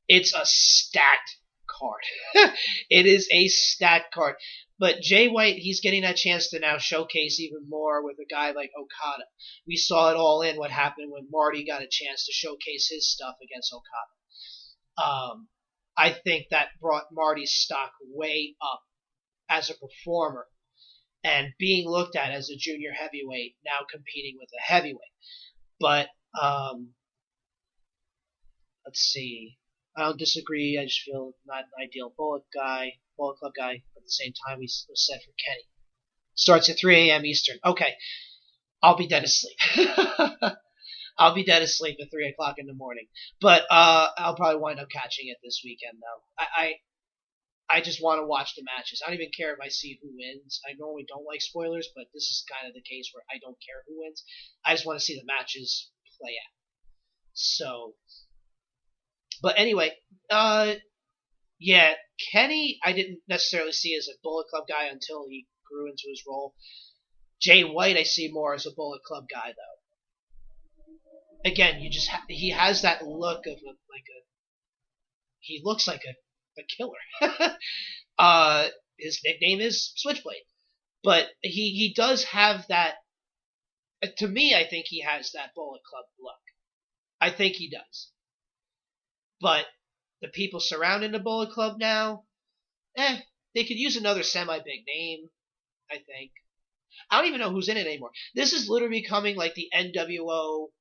It's a stacked card. It is a stacked card. But Jay White, he's getting that chance to now showcase even more with a guy like Okada. We saw it all in what happened when Marty got a chance to showcase his stuff against Okada. I think that brought Marty's stock way up as a performer and being looked at as a junior heavyweight, now competing with a heavyweight. But let's see. I don't disagree. I just feel not an ideal Bullet Club guy. But at the same time, he was set for Kenny. Starts at 3 a.m. Eastern. Okay, I'll be dead asleep. I'll be dead asleep at 3 o'clock in the morning. But I'll probably wind up catching it this weekend, though. I just want to watch the matches. I don't even care if I see who wins. I normally don't like spoilers, but this is kind of the case where I don't care who wins. I just want to see the matches play out. So, but anyway, yeah, Kenny I didn't necessarily see as a Bullet Club guy until he grew into his role. Jay White I see more as a Bullet Club guy, though. Again, he has that look of he looks like a killer. His nickname is Switchblade, but he does have that. To me, I think he has that Bullet Club look. I think he does. But the people surrounding the Bullet Club now, they could use another semi-big name, I think. I don't even know who's in it anymore. This is literally becoming like the NWO,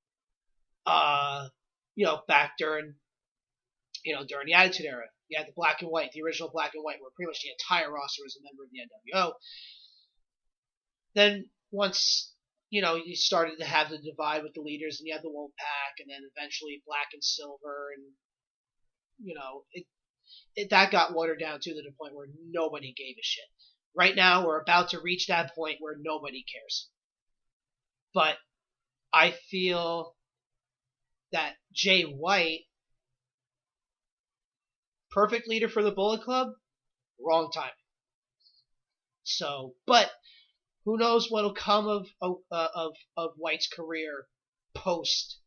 back during the Attitude Era. You had the Black and White, the original Black and White, where pretty much the entire roster was a member of the NWO. Then once, you started to have the divide with the leaders, and you had the Wolfpack, and then eventually Black and Silver, and, that got watered down to the point where nobody gave a shit. Right now, we're about to reach that point where nobody cares. But I feel that Jay White, perfect leader for the Bullet Club, wrong time. So, but who knows what'll come of White's career post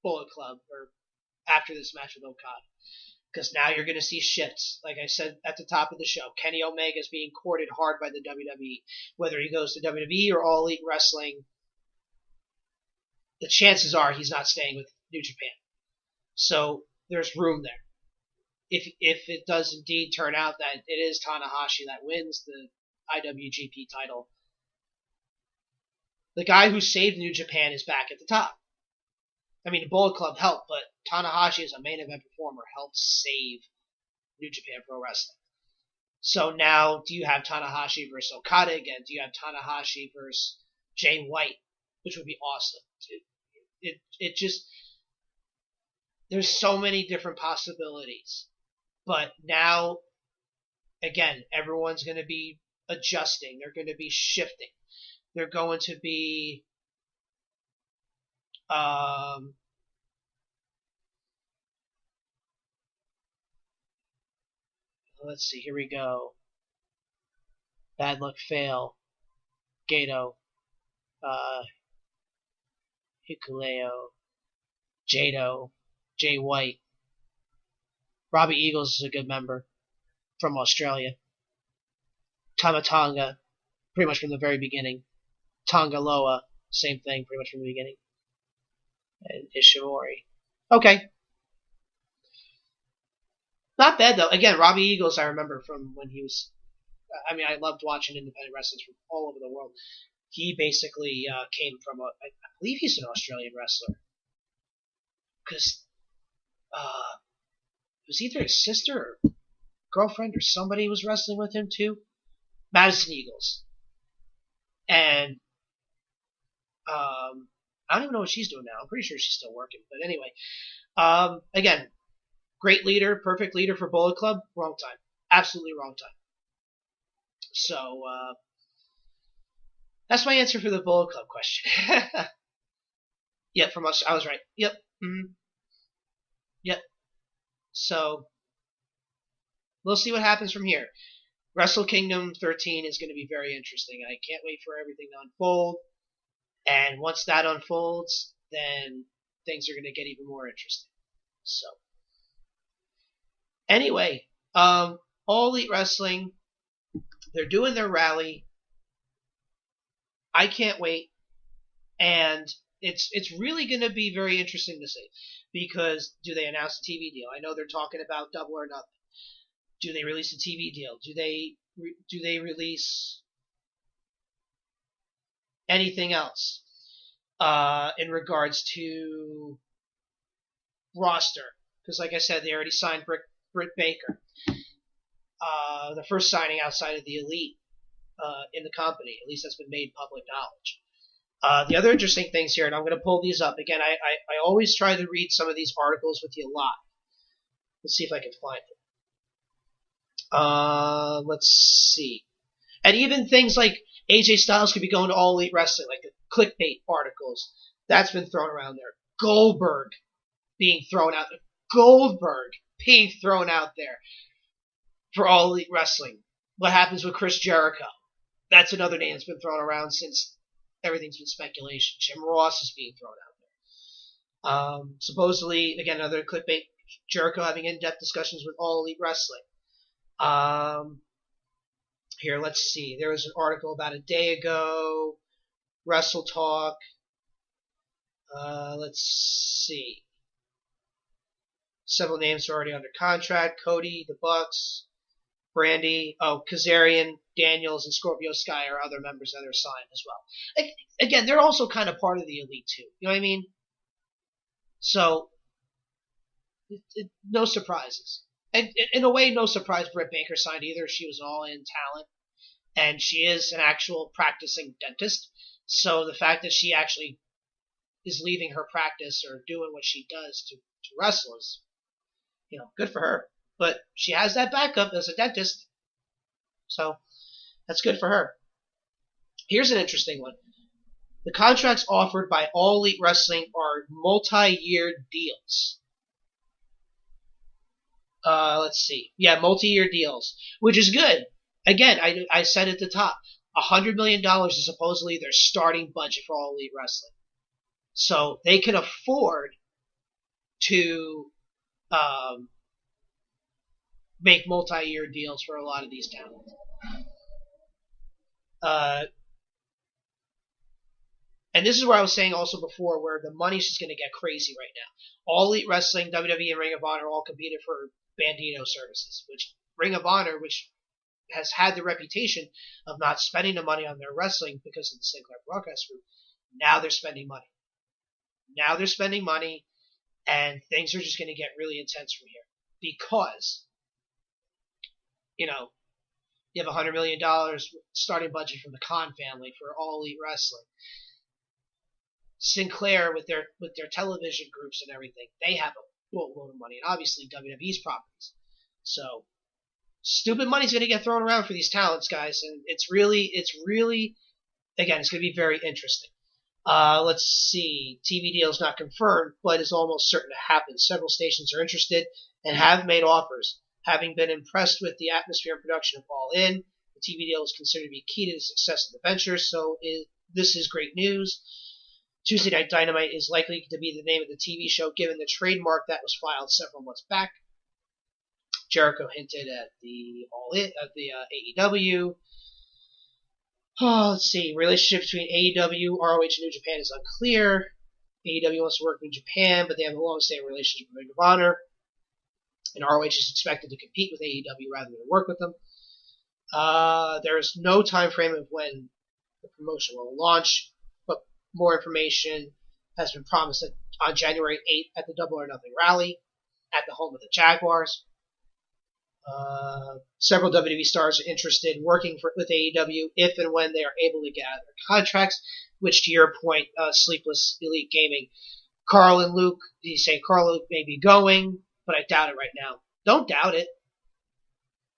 Bullet Club, or after this match with Okada. Because now you're going to see shifts. Like I said at the top of the show, Kenny Omega is being courted hard by the WWE. Whether he goes to WWE or All Elite Wrestling, the chances are he's not staying with New Japan. So there's room there. If it does indeed turn out that it is Tanahashi that wins the IWGP title, the guy who saved New Japan is back at the top. I mean, the Bullet Club helped, but Tanahashi as a main event performer helped save New Japan Pro Wrestling. So now, do you have Tanahashi versus Okada again? Do you have Tanahashi versus Jay White? Which would be awesome. It just, there's so many different possibilities. But now, again, everyone's going to be adjusting. They're going to be shifting. They're going to be let's see, here we go. Bad Luck Fail, Gato, Hikuleo, Jado, Jay White. Robbie Eagles is a good member from Australia. Tamatonga, pretty much from the very beginning. Tonga Loa, same thing, pretty much from the beginning. And Ishimori. Okay. Not bad, though. Again, Robbie Eagles, I remember from when he was... I mean, I loved watching independent wrestlers from all over the world. He basically came from I believe he's an Australian wrestler. Because it was either his sister or girlfriend or somebody was wrestling with him, too. Madison Eagles. And I don't even know what she's doing now. I'm pretty sure she's still working. But anyway, again, great leader, perfect leader for Bullet Club. Wrong time. Absolutely wrong time. So, that's my answer for the Bullet Club question. Yep, from us, I was right. Yep. Mm-hmm. Yep. So, we'll see what happens from here. Wrestle Kingdom 13 is going to be very interesting. I can't wait for everything to unfold. And once that unfolds, then things are going to get even more interesting. So, anyway, All Elite Wrestling, they're doing their rally. I can't wait. And it's really going to be very interesting to see, because do they announce a TV deal? I know they're talking about Double or Nothing. Do they release a TV deal? Do they release anything else in regards to roster? Because like I said, they already signed Britt Baker, the first signing outside of the Elite in the company. At least that's been made public knowledge. The other interesting things here, and I'm going to pull these up again. I always try to read some of these articles with you live. Let's see if I can find it. Let's see. And even things like AJ Styles could be going to All Elite Wrestling, like the clickbait articles. That's been thrown around there. Goldberg being thrown out there. Goldberg being thrown out there for All Elite Wrestling. What happens with Chris Jericho? That's another name that's been thrown around since everything's been speculation. Jim Ross is being thrown out there. Supposedly, again, another clickbait, Jericho having in-depth discussions with All Elite Wrestling. Here, let's see. There was an article about a day ago. Wrestle Talk. Let's see. Several names are already under contract. Cody, the Bucks, Brandy, Kazarian, Daniels, and Scorpio Sky are other members that are signed as well. Again, they're also kind of part of the Elite too. You know what I mean? So, no surprises. And in a way, no surprise Britt Baker signed either. She was an all-in talent. And she is an actual practicing dentist. So the fact that she actually is leaving her practice or doing what she does to wrestle is, good for her. But she has that backup as a dentist. So that's good for her. Here's an interesting one. The contracts offered by All Elite Wrestling are multi-year deals. Let's see. Yeah, multi-year deals, which is good. Again, I said at the top, $100 million is supposedly their starting budget for All Elite Wrestling. So they can afford to make multi-year deals for a lot of these talents. And this is where I was saying also before, where the money's just going to get crazy right now. All Elite Wrestling, WWE, and Ring of Honor all competed for Bandito services, which Ring of Honor, which has had the reputation of not spending the money on their wrestling because of the Sinclair Broadcast Group. Now they're spending money. And things are just going to get really intense from here. Because, you have $100 million starting budget from the Khan family for All Elite Wrestling. Sinclair, with their television groups and everything, they have a boatload of money. And obviously WWE's properties. So, stupid money's going to get thrown around for these talents, guys, and it's really, again, it's going to be very interesting. Let's see. TV deal is not confirmed, but is almost certain to happen. Several stations are interested and have made offers. Having been impressed with the atmosphere and production of All In, the TV deal is considered to be key to the success of the venture, so this is great news. Tuesday Night Dynamite is likely to be the name of the TV show, given the trademark that was filed several months back. Jericho hinted at the AEW. Let's see. Relationship between AEW, ROH, and New Japan is unclear. AEW wants to work with New Japan, but they have a long-standing relationship with Ring of Honor. And ROH is expected to compete with AEW rather than work with them. There is no time frame of when the promotion will launch, but more information has been promised on January 8th at the Double or Nothing rally at the home of the Jaguars. Several WWE stars are interested in working with AEW if and when they are able to get out of their contracts, which, to your point, Sleepless Elite Gaming, Carl and Luke, you say Carl and Luke may be going, but I doubt it right now. Don't doubt it.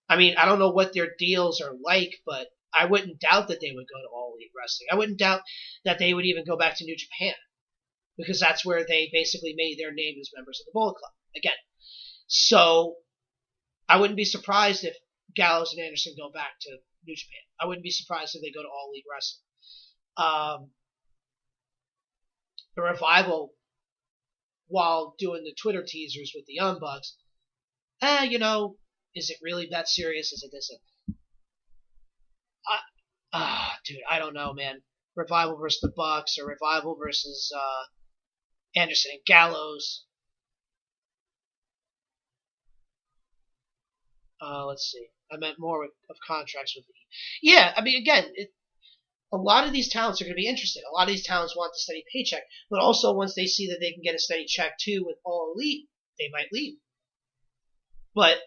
I mean, I don't know what their deals are like, but I wouldn't doubt that they would go to All Elite Wrestling. I wouldn't doubt that they would even go back to New Japan, because that's where they basically made their name as members of the Bullet Club. Again. So, I wouldn't be surprised if Gallows and Anderson go back to New Japan. I wouldn't be surprised if they go to All Elite Wrestling. the Revival, while doing the Twitter teasers with the Young Bucks, is it really that serious? Is it this? Dude, I don't know, man. Revival versus the Bucks, or Revival versus Anderson and Gallows. Let's see. I meant more of contracts with the. Yeah, I mean, again, a lot of these talents are going to be interested. A lot of these talents want the steady paycheck, but also once they see that they can get a steady check too with All Elite, they might leave. But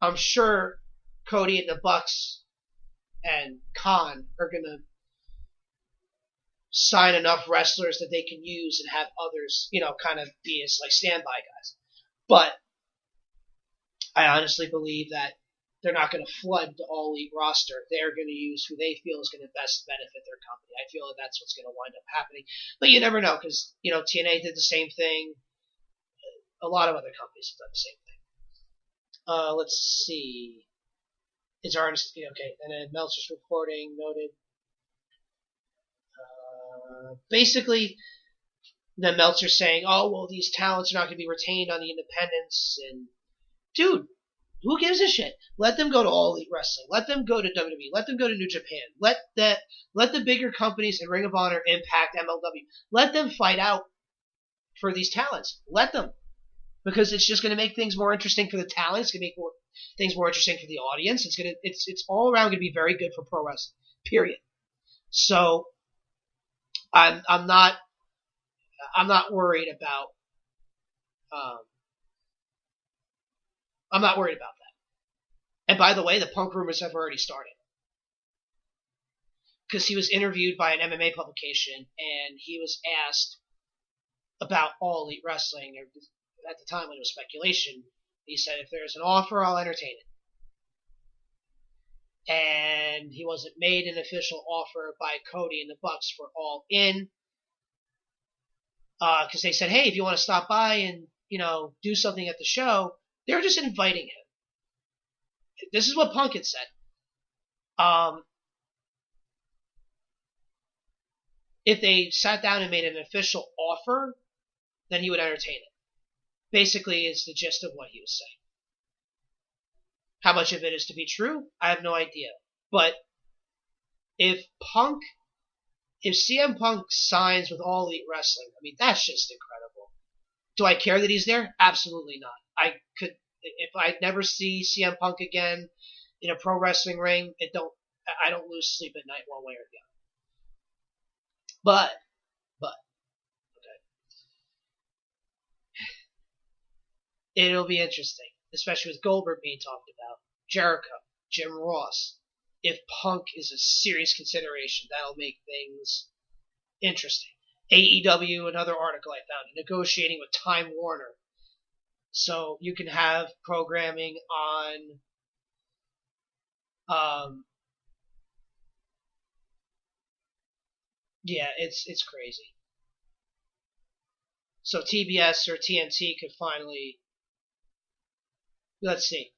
I'm sure Cody and the Bucks and Khan are going to sign enough wrestlers that they can use and have others, kind of be as like standby guys. But I honestly believe that they're not going to flood the All Elite roster. They're going to use who they feel is going to best benefit their company. I feel that that's what's going to wind up happening. But you never know, because, TNA did the same thing. A lot of other companies have done the same thing. Let's see. Is our okay? And then Meltzer's reporting noted. Basically, then Meltzer's saying, "Oh well, these talents are not going to be retained on the independents." And dude, who gives a shit? Let them go to All Elite Wrestling. Let them go to WWE. Let them go to New Japan. Let the bigger companies in Ring of Honor, Impact, MLW. Let them fight out for these talents. Let them. Because it's just going to make things more interesting for the talent. It's going to make things more interesting for the audience. It's all around going to be very good for pro wrestling. Period. So I'm not worried about I'm not worried about that. And by the way, the Punk rumors have already started. Because he was interviewed by an MMA publication and he was asked about All Elite Wrestling. At the time when it was speculation, he said, if there's an offer, I'll entertain it. And he wasn't made an official offer by Cody and the Bucks for All In. Because they said, hey, if you want to stop by and, do something at the show, they were just inviting him. This is what Punk had said. If they sat down and made an official offer, then he would entertain it. Basically, is the gist of what he was saying. How much of it is to be true, I have no idea. But if CM Punk signs with All Elite Wrestling, I mean, that's just incredible. Do I care that he's there? Absolutely not. If I never see CM Punk again in a pro wrestling ring, I don't lose sleep at night one way or the other. But, okay. It'll be interesting, especially with Goldberg being talked about, Jericho, Jim Ross. If Punk is a serious consideration, that'll make things interesting. AEW, another article I found, negotiating with Time Warner. So you can have programming on, yeah, it's crazy. So TBS or TNT could finally, let's see,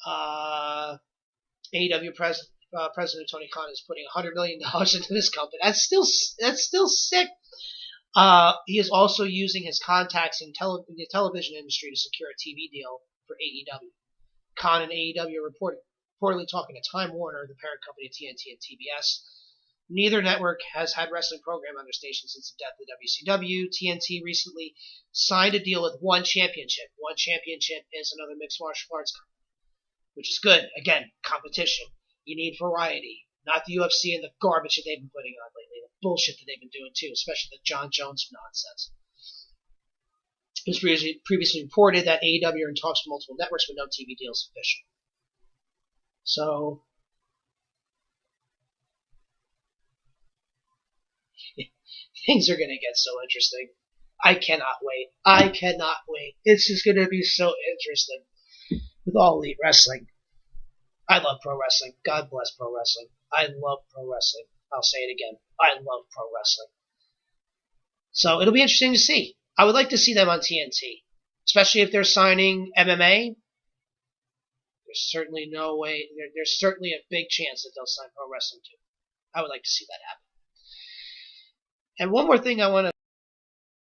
AEW President Tony Khan is putting $100 million into this company. That's still sick. He is also using his contacts in the television industry to secure a TV deal for AEW. Khan and AEW are reportedly talking to Time Warner, the parent company of TNT and TBS. Neither network has had wrestling program on their station since the death of the WCW. TNT recently signed a deal with One Championship. One Championship is another mixed martial arts company, which is good. Again, competition. You need variety, not the UFC and the garbage that they've been putting on lately, the bullshit that they've been doing too, especially the John Jones nonsense. It was previously reported that AEW are in talks with multiple networks, but no TV deal is official. So, things are going to get so interesting. I cannot wait. It's just going to be so interesting with All Elite Wrestling. I love pro wrestling. God bless pro wrestling. I love pro wrestling. I'll say it again. I love pro wrestling. So it'll be interesting to see. I would like to see them on TNT, especially if they're signing MMA. There's certainly no way. There's certainly a big chance that they'll sign pro wrestling too. I would like to see that happen. And one more thing I want to